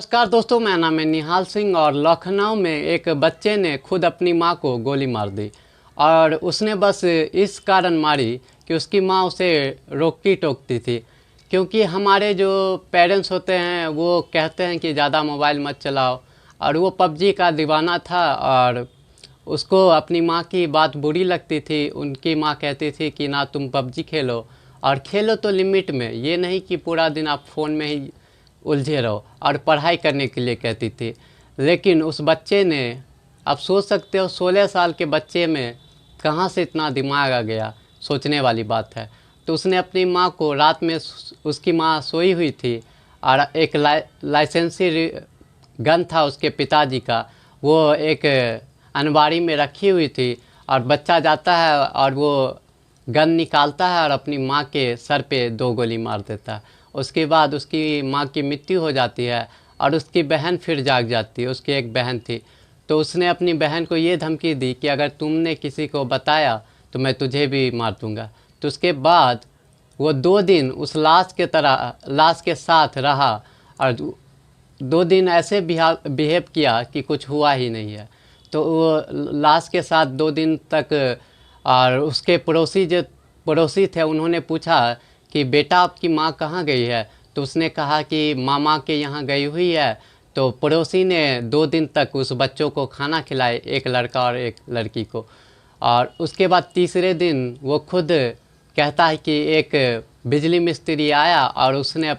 नमस्कार दोस्तों, मेरा नाम है निहाल सिंह और लखनऊ में एक बच्चे ने खुद अपनी मां को गोली मार दी। और उसने बस इस कारण मारी कि उसकी मां उसे रोकती टोकती थी। क्योंकि हमारे जो पेरेंट्स होते हैं वो कहते हैं कि ज़्यादा मोबाइल मत चलाओ, और वो पबजी का दीवाना था और उसको अपनी मां की बात बुरी लगती थी। उनकी मां कहती थी कि ना तुम पबजी खेलो, और खेलो तो लिमिट में, ये नहीं कि पूरा दिन आप फ़ोन में ही उलझे रहो, और पढ़ाई करने के लिए कहती थी। लेकिन उस बच्चे ने, आप सोच सकते हो 16 साल के बच्चे में कहाँ से इतना दिमाग आ गया, सोचने वाली बात है। तो उसने अपनी माँ को रात में, उसकी माँ सोई हुई थी और एक लाइसेंसी गन था उसके पिताजी का, वो एक अनबारी में रखी हुई थी। और बच्चा जाता है और वो गन निकालता है और अपनी माँ के सर पे 2 गोली मार देता है। उसके बाद उसकी माँ की मृत्यु हो जाती है और उसकी बहन फिर जाग जाती है। उसकी एक बहन थी, तो उसने अपनी बहन को ये धमकी दी कि अगर तुमने किसी को बताया तो मैं तुझे भी मार दूँगा। तो उसके बाद वो 2 दिन उस लाश के साथ रहा, और 2 दिन ऐसे बिहेव किया कि कुछ हुआ ही नहीं है। तो वो लाश के साथ 2 दिन तक, और उसके पड़ोसी थे, उन्होंने पूछा कि बेटा आपकी माँ कहाँ गई है? तो उसने कहा कि मामा के यहाँ गई हुई है। तो पड़ोसी ने 2 दिन तक उस बच्चों को खाना खिलाए, एक लड़का और एक लड़की को। और उसके बाद तीसरे दिन वो खुद कहता है कि एक बिजली मिस्त्री आया और उसने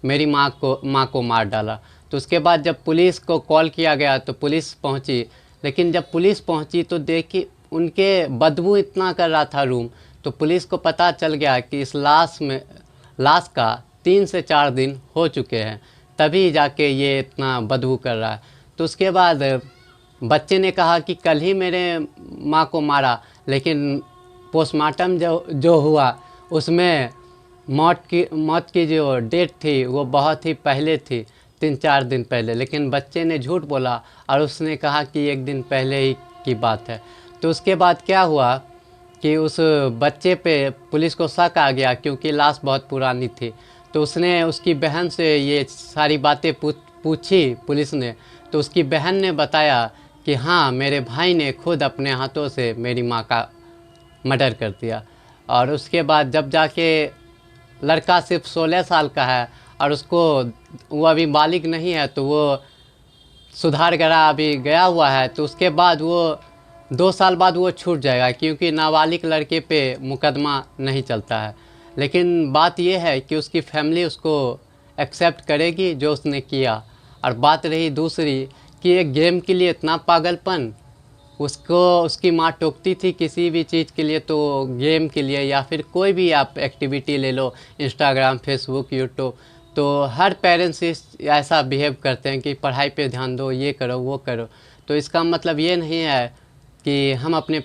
मेरी माँ को मार डाला। तो उसके बाद जब पुलिस को कॉल किया गया तो पुलिस पहुँची, लेकिन जब पुलिस पहुँची तो देखी उनके बदबू इतना कर रहा था रूम। तो पुलिस को पता चल गया कि इस लाश का 3 से 4 दिन हो चुके हैं, तभी जाके ये इतना बदबू कर रहा है। तो उसके बाद बच्चे ने कहा कि कल ही मेरे माँ को मारा, लेकिन पोस्टमार्टम जो हुआ उसमें मौत की जो डेट थी वो बहुत ही पहले थी, 3-4 दिन पहले। लेकिन बच्चे ने झूठ बोला और उसने कहा कि 1 दिन पहले ही की बात है। तो उसके बाद क्या हुआ कि उस बच्चे पे पुलिस को शक आ गया, क्योंकि लाश बहुत पुरानी थी। तो उसने उसकी बहन से ये सारी बातें पूछी पुलिस ने। तो उसकी बहन ने बताया कि हाँ, मेरे भाई ने खुद अपने हाथों से मेरी माँ का मर्डर कर दिया। और उसके बाद जब जाके लड़का सिर्फ 16 साल का है और उसको, वो अभी बालिग नहीं है, तो वो सुधार गृह अभी गया हुआ है। तो उसके बाद वो 2 साल बाद वो छूट जाएगा, क्योंकि नाबालिग लड़के पे मुकदमा नहीं चलता है। लेकिन बात यह है कि उसकी फैमिली उसको एक्सेप्ट करेगी जो उसने किया। और बात रही दूसरी कि एक गेम के लिए इतना पागलपन, उसको उसकी माँ टोकती थी किसी भी चीज़ के लिए, तो गेम के लिए या फिर कोई भी आप एक्टिविटी ले लो, इंस्टाग्राम, फेसबुक, यूट्यूब, तो हर पेरेंट्स ऐसा बिहेव करते हैं कि पढ़ाई पे ध्यान दो, ये करो वो करो। तो इसका मतलब ये नहीं है कि हम अपने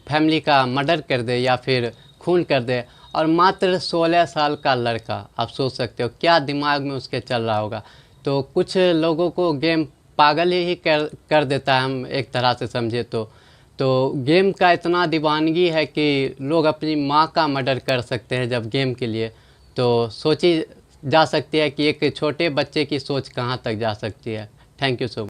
फैमिली का मर्डर कर दे या फिर खून कर दे। और मात्र 16 साल का लड़का, आप सोच सकते हो क्या दिमाग में उसके चल रहा होगा। तो कुछ लोगों को गेम पागल ही कर देता है, हम एक तरह से समझे तो गेम का इतना दीवानगी है कि लोग अपनी माँ का मर्डर कर सकते हैं जब गेम के लिए। तो सोची जा सकती है कि एक छोटे बच्चे की सोच कहाँ तक जा सकती है। Thank you so much.